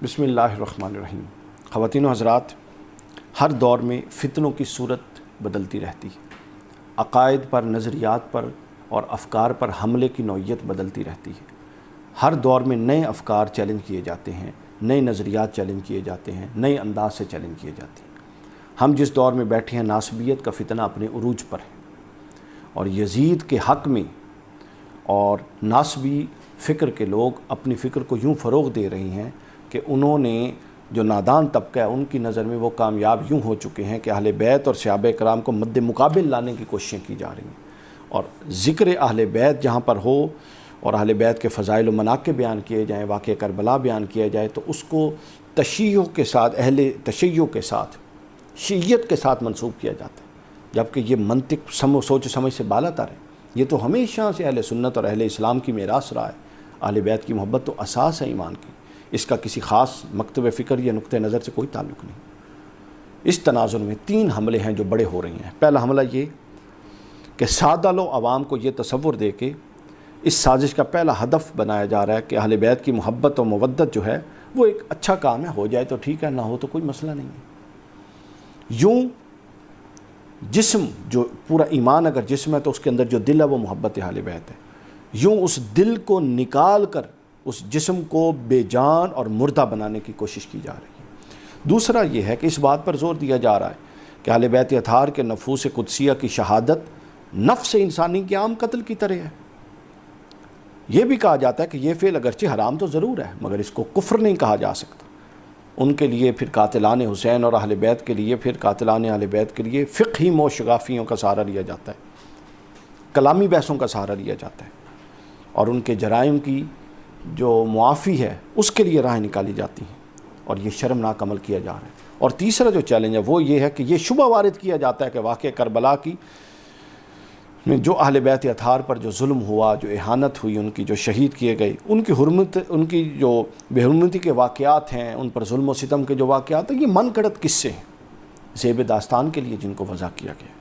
بسم اللہ الرحمن الرحیم۔ خواتین و حضرات، ہر دور میں فتنوں کی صورت بدلتی رہتی ہے، عقائد پر، نظریات پر اور افکار پر حملے کی نوعیت بدلتی رہتی ہے۔ ہر دور میں نئے افکار چیلنج کیے جاتے ہیں، نئے نظریات چیلنج کیے جاتے ہیں، نئے انداز سے چیلنج کیے جاتے ہیں۔ ہم جس دور میں بیٹھے ہیں، ناسبیت کا فتنہ اپنے عروج پر ہے، اور یزید کے حق میں اور ناسبی فکر کے لوگ اپنی فکر کو یوں فروغ دے رہی ہیں کہ انہوں نے جو نادان طبقہ ہے ان کی نظر میں وہ کامیاب یوں ہو چکے ہیں کہ اہل بیت اور صحابہ کرام کو مد مقابل لانے کی کوششیں کی جا رہی ہیں، اور ذکر اہل بیت جہاں پر ہو اور اہل بیت کے فضائل و مناقب بیان کیے جائیں، واقعہ کربلا بیان کیا جائے، تو اس کو تشیع کے ساتھ، اہل تشیع کے ساتھ، شیعیت کے ساتھ منسوب کیا جاتا ہے، جبکہ یہ منطق سوچ سمجھ سے بالا تر ہے۔ یہ تو ہمیشہ سے اہل سنت اور اہل اسلام کی میراث رہا ہے۔ اہل بیت کی محبت تو اساس ہے ایمان کی، اس کا کسی خاص مکتب فکر یا نقطہ نظر سے کوئی تعلق نہیں۔ اس تناظر میں 3 حملے ہیں جو بڑے ہو رہے ہیں۔ پہلا حملہ یہ کہ سادہ لو عوام کو یہ تصور دے کے اس سازش کا پہلا ہدف بنایا جا رہا ہے کہ اہل بیت کی محبت و مودت جو ہے وہ ایک اچھا کام ہے، ہو جائے تو ٹھیک ہے، نہ ہو تو کوئی مسئلہ نہیں ہے۔ یوں جسم جو پورا ایمان اگر جسم ہے تو اس کے اندر جو دل ہے وہ محبت اہل بیت ہے، یوں اس دل کو نکال کر اس جسم کو بے جان اور مردہ بنانے کی کوشش کی جا رہی ہے۔ دوسرا یہ ہے کہ اس بات پر زور دیا جا رہا ہے کہ اہل بیت اطہار کے نفوس قدسیہ کی شہادت نفس انسانی کے عام قتل کی طرح ہے۔ یہ بھی کہا جاتا ہے کہ یہ فعل اگرچہ حرام تو ضرور ہے مگر اس کو کفر نہیں کہا جا سکتا۔ ان کے لیے پھر قاتلان حسین اور اہل بیت کے لیے، پھر قاتلان اہل بیت کے لیے فقہی موشگافیوں کا سہارا لیا جاتا ہے، کلامی بحثوں کا سہارا لیا جاتا ہے، اور ان کے جرائم کی جو معافی ہے اس کے لیے راہیں نکالی جاتی ہیں، اور یہ شرمناک عمل کیا جا رہا ہے۔ اور تیسرا جو چیلنج ہے وہ یہ ہے کہ یہ شبہ وارد کیا جاتا ہے کہ واقعہ کربلا کی میں جو اہل بیت اطہار پر جو ظلم ہوا، جو اہانت ہوئی، ان کی جو شہید کیے گئے، ان کی جو بے حرمتی کے واقعات ہیں، ان پر ظلم و ستم کے جو واقعات ہیں، یہ من گھڑت قصے ہیں زیب داستان کے لیے جن کو وضع کیا گیا،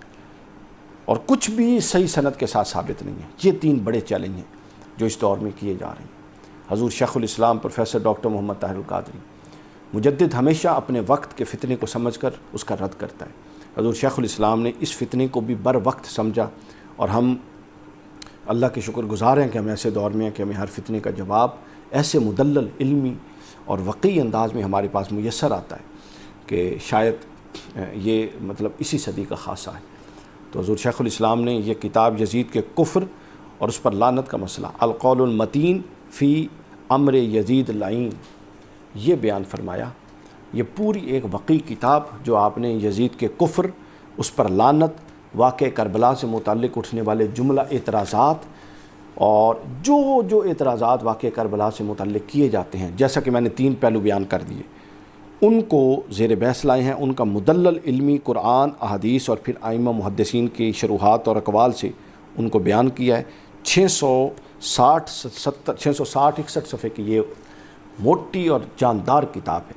اور کچھ بھی صحیح سند کے ساتھ ثابت نہیں ہے۔ یہ 3 بڑے چیلنج ہیں جو اس دور میں کیے جا رہے ہیں۔ حضور شیخ الاسلام پروفیسر ڈاکٹر محمد طاہر القادری مجدد ہمیشہ اپنے وقت کے فتنے کو سمجھ کر اس کا رد کرتا ہے۔ حضور شیخ الاسلام نے اس فتنے کو بھی بر وقت سمجھا، اور ہم اللہ کے شکر گزار ہیں کہ ہم ایسے دور میں ہیں کہ ہمیں ہر فتنے کا جواب ایسے مدلل، علمی اور وقی انداز میں ہمارے پاس میسر آتا ہے کہ شاید یہ مطلب اسی صدی کا خاصہ ہے۔ تو حضور شیخ الاسلام نے یہ کتاب یزید کے کفر اور اس پر لعنت کا مسئلہ، القول المتین فی امر یزید اللعین، یہ بیان فرمایا۔ یہ پوری ایک وقی کتاب جو آپ نے یزید کے کفر، اس پر لعنت، واقع کربلا سے متعلق اٹھنے والے جملہ اعتراضات، اور جو اعتراضات واقع کربلا سے متعلق کیے جاتے ہیں، جیسا کہ میں نے 3 پہلو بیان کر دیے، ان کو زیر بحث لائے ہیں، ان کا مدلل علمی قرآن، احادیث اور پھر ائمہ محدثین کی شروحات اور اقوال سے ان کو بیان کیا ہے۔ 660-61 صفحے کی یہ موٹی اور جاندار کتاب ہے۔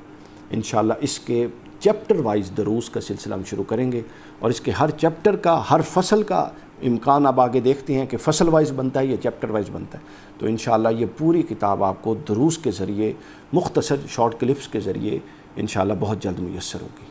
انشاءاللہ اس کے چیپٹر وائز دروس کا سلسلہ ہم شروع کریں گے، اور اس کے ہر چیپٹر کا، ہر فصل کا امکان اب آگے دیکھتے ہیں کہ فصل وائز بنتا ہے یا چیپٹر وائز بنتا ہے۔ تو انشاءاللہ یہ پوری کتاب آپ کو دروس کے ذریعے، مختصر شارٹ کلپس کے ذریعے انشاءاللہ بہت جلد میسر ہوگی۔